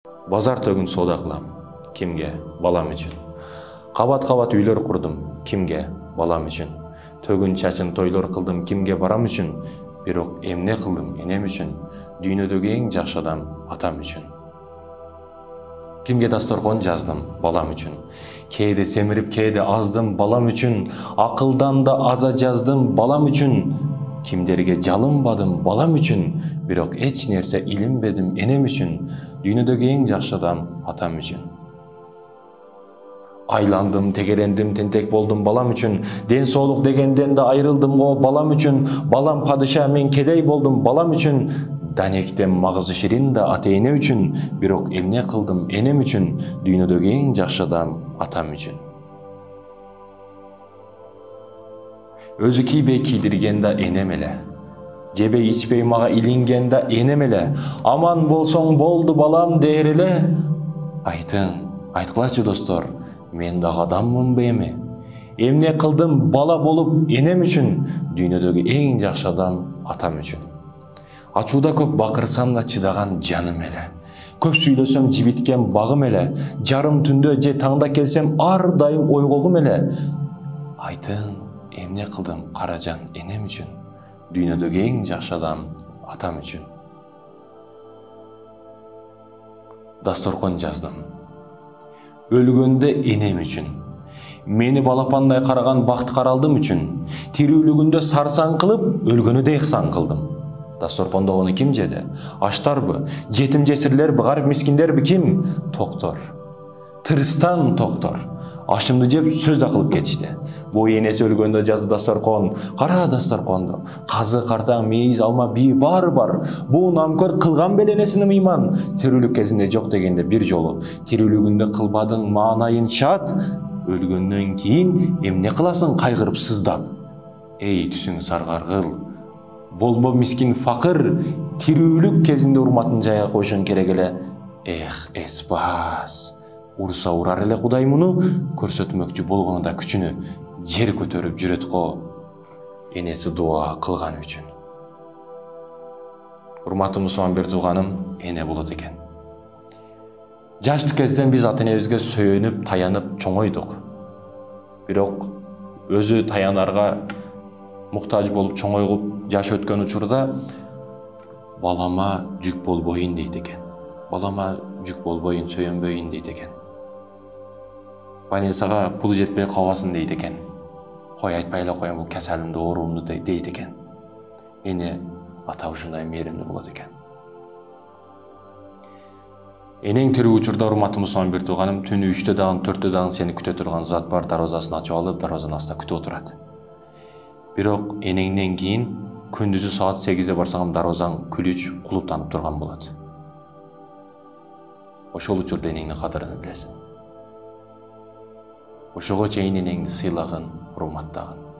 Базар төгүн соода кылам. Кимге? Балам үчүн. Кабат-кабат үйлөр курдум. Кимге? Балам үчүн. Төгүн чачын тойлор кылдым. Кимге? Барам үчүн. Бирок эмне кылдым энем үчүн? Дүйнөдөгү эң жакшы адам атам үчүн. Кимге дасторкон жаздым? Балам үчүн. Кээде семирип, кээде аздым балам үчүн. Акылдан да аза жаздым балам үчүн. Кимдерге жалынбадым балам үчүн. Бирок эч нерсе илинбедим энем үчүн. Дүйнөдөгү эң жакшы адам атам үчүн. Айландым, тегерендим, тентек болдум балам үчүн. Ден соолук дегенден да айрылдым го балам үчүн. Балам падыша, мен кедей болдум балам үчүн. Данектем магызы ширин да ата эне үчүн. Бирок эмне кылдым энем үчүн. Дүйнөдөгү эң жакшы адам атам үчүн. Өзү кийбей кийдирген да энем эле. Жебей ичпей мага илинген да энем эле. Аман болсоң болду балам дээр эле. Айткылачы достор, мен дагы адаммынбы эми? Эмне кылдым бала болуп энем үчүн? Дүйнөдөгү эң жакшы адам атам үчүн. Ачууда көп бакырсам да чыдаган жаным эле. Көп сүйлөсөм жибиткен багым эле. Жарым түндө же таңда келсем ар дайым ойгогум эле. Эмне кылдым каражан энем үчүн? Дүйнөдөгү эң жакшы адам атам үчүн. Дасторкон жаздым. Өлгөндө энем үчүн. Мени балапандай караган бакт каралдым үчүн. Тирүүлүгүндө сарсаң кылып, өлгөнүдө ыхсан кылдым. Дасторкондогуну ким жеди? Аштарбы? Жетим жесирлерби? Гарип мискиндерби? Ким? Токтор. Тырыстан токтор. Ашымды жеп сөз да кылып кетишти. Бой энеси өлгөндө жазды дасторкон. Кара дасторконду. Казы, картаң, мейиз, алма, бии баары бар. Бул намкөр кылган беле энесине мыйман. Тирүүлүк кезинде жок дегенде бир жолу. Тирүүлүгүндө кылбадың маанайын шат. Өлгөндөн кийин эмне кыласың кайгырып сыздап? Эй түсүң саргаргыл. Болбо мискин факыр. Тирүүлүк кезинде урматын жайга койшуң керек эле. Эспас. Урса урар эле Кудай муну, көрсөтмөкчү болгону да күчүнү жер көтөрүп жүрөт го энеси дуа кылган үчүн. Урматтуу мусулман тууганым, эне болот экен. Жаштык кезден биз ата энебизге сүйөнүп, таянып чоңойдук. Бирок өзү таянарга муктаж болуп чоңойгуп жаш өткөн учурда балама жүк болбойын дейт экен. Балама жүк болбойын, сүйөнбөйүн дейт экен. Больницага пулу жетпей калбасын дейт экен. Кой айтпай эле коеюн, бул кеселимди, оорумду дейт экен. Эне ата ушундай мээримдүү болот экен. Энең тирүү учурда урматтуу мусулман тууганым, түнү 3-тө дагы 4-тө дагы сени күтө турган зат бар, дарбазасын ачып алып, дарбазанын астында күтүп отурат. Бирок энеңден кийин күндүзү саат 8-де барсаң дарбазаң күлүч кулуптанып турган болот. Ошол учурда энеңдин кадырын билесиң. Ошого чейин энеңди сыйлагын, урматтагын.